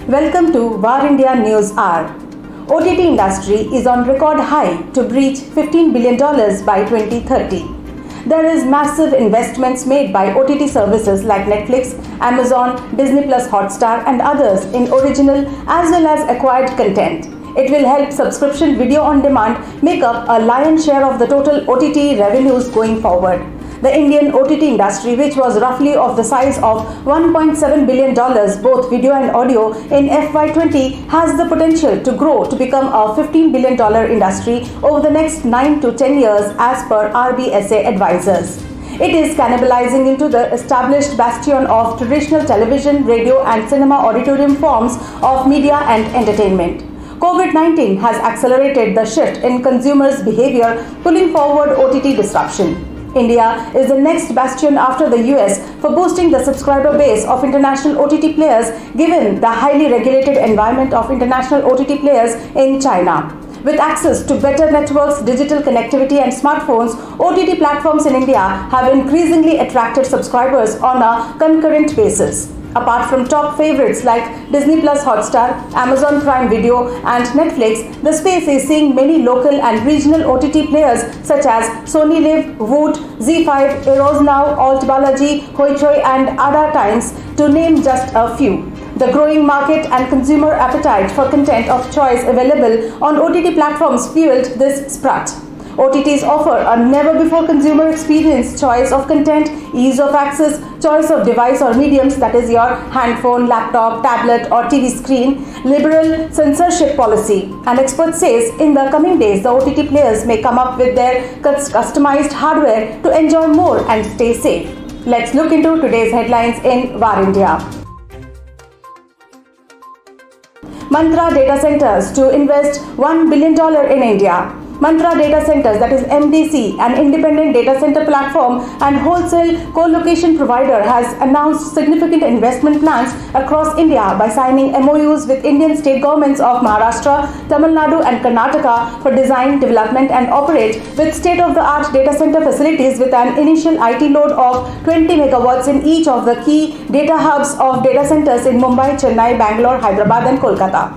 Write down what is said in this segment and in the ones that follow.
Welcome to VAR India News Hour. OTT industry is on record high to breach $15 billion by 2030. There is massive investments made by OTT services like Netflix, Amazon, Disney Plus Hotstar and others in original as well as acquired content. It will help subscription video on demand make up a lion's share of the total OTT revenues going forward. The Indian OTT industry, which was roughly of the size of $1.7 billion, both video and audio, in FY20, has the potential to grow to become a $15 billion industry over the next 9 to 10 years as per RBSA advisors. It is cannibalizing into the established bastion of traditional television, radio and cinema auditorium forms of media and entertainment. COVID-19 has accelerated the shift in consumers' behavior, pulling forward OTT disruption. India is the next bastion after the US for boosting the subscriber base of international OTT players, given the highly regulated environment of international OTT players in China. With access to better networks, digital connectivity and smartphones, OTT platforms in India have increasingly attracted subscribers on a concurrent basis. Apart from top favorites like Disney Plus Hotstar, Amazon Prime Video and Netflix, the space is seeing many local and regional OTT players such as Sony Live, Voot, ZEE5, Eros Now, Alt Balaji, Hoichoi and Ada Times, to name just a few. The growing market and consumer appetite for content of choice available on OTT platforms fueled this sprut. OTTs offer a never-before consumer experience, choice of content, ease of access, choice of device or mediums, that is your handphone, laptop, tablet or TV screen, liberal censorship policy. An expert says in the coming days, the OTT players may come up with their customized hardware to enjoy more and stay safe. Let's look into today's headlines in VAR India. Mantra Data Centers to invest $1 billion in India. Mantra Data Centers, that is MDC, an independent data center platform and wholesale co-location provider, has announced significant investment plans across India by signing MOUs with Indian state governments of Maharashtra, Tamil Nadu and Karnataka for design, development and operate with state-of-the-art data center facilities with an initial IT load of 20 megawatts in each of the key data hubs of data centers in Mumbai, Chennai, Bangalore, Hyderabad and Kolkata.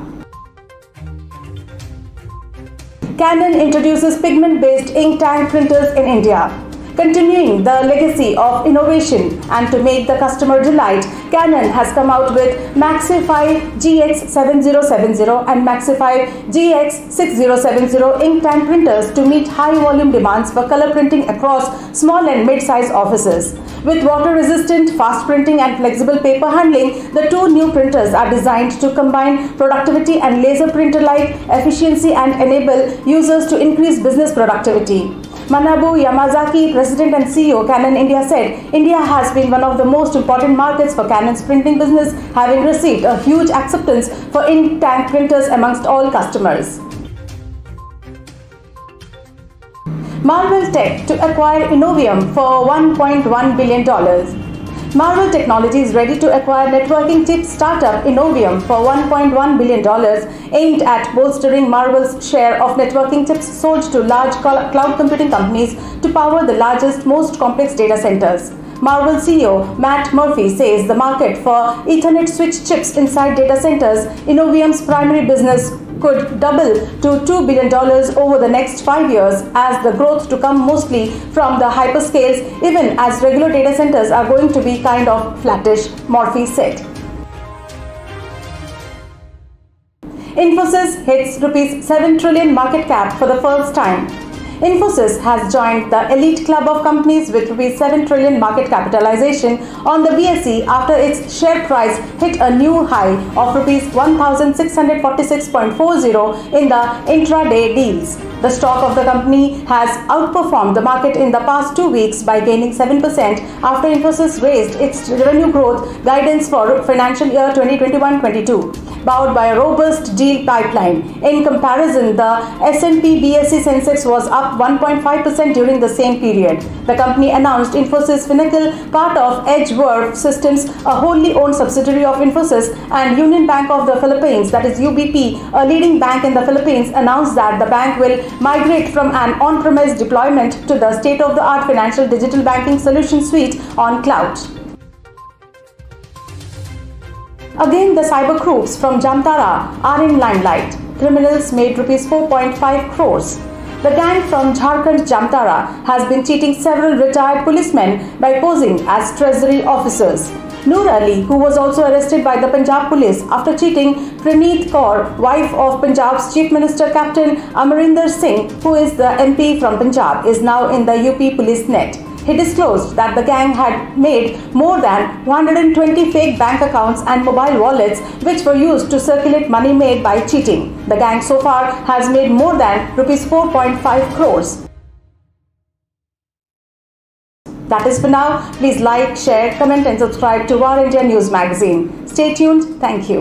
Canon introduces pigment-based ink tank printers in India. Continuing the legacy of innovation and to make the customer delight, Canon has come out with Maxify GX7070 and Maxify GX6070 ink tank printers to meet high-volume demands for color printing across small and mid-sized offices. With water-resistant, fast printing and flexible paper handling, the two new printers are designed to combine productivity and laser printer-like efficiency and enable users to increase business productivity. Manabu Yamazaki, President and CEO Canon India, said India has been one of the most important markets for Canon's printing business, having received a huge acceptance for ink tank printers amongst all customers. Marvell Tech to acquire Innovium for $1.1 billion. Marvell Technology is ready to acquire networking chip startup Innovium for $1.1 billion, aimed at bolstering Marvell's share of networking chips sold to large cloud computing companies to power the largest, most complex data centers. Marvell CEO Matt Murphy says the market for Ethernet switch chips inside data centers, Innovium's primary business, could double to $2 billion over the next 5 years, as the growth to come mostly from the hyperscales, even as regular data centers are going to be kind of flattish, Murphy said. Infosys hits ₹7 trillion market cap for the first time. Infosys has joined the elite club of companies with ₹7 trillion market capitalization on the BSE after its share price hit a new high of ₹1,646.40 in the intraday deals. The stock of the company has outperformed the market in the past 2 weeks by gaining 7% after Infosys raised its revenue growth guidance for financial year 2021-22 powered by a robust deal pipeline. In comparison, the S&P BSE Sensex was up 1.5% during the same period. The company announced Infosys Finacle, part of Edgeworth Systems, a wholly owned subsidiary of Infosys, and Union Bank of the Philippines, that is UBP, a leading bank in the Philippines, announced that the bank will migrate from an on-premise deployment to the state-of-the-art financial digital banking solution suite on cloud. Again, the cyber crooks from Jamtara are in limelight. Criminals made rupees 4.5 crores. The gang from Jharkhand Jamtara has been cheating several retired policemen by posing as treasury officers. Noor Ali, who was also arrested by the Punjab police after cheating Praneeth Kaur, wife of Punjab's Chief Minister Captain Amarinder Singh, who is the MP from Punjab, is now in the UP police net. He disclosed that the gang had made more than 120 fake bank accounts and mobile wallets which were used to circulate money made by cheating. The gang so far has made more than rupees 4.5 crores. That is for now. Please like, share, comment and subscribe to War India News Magazine. Stay tuned. Thank you.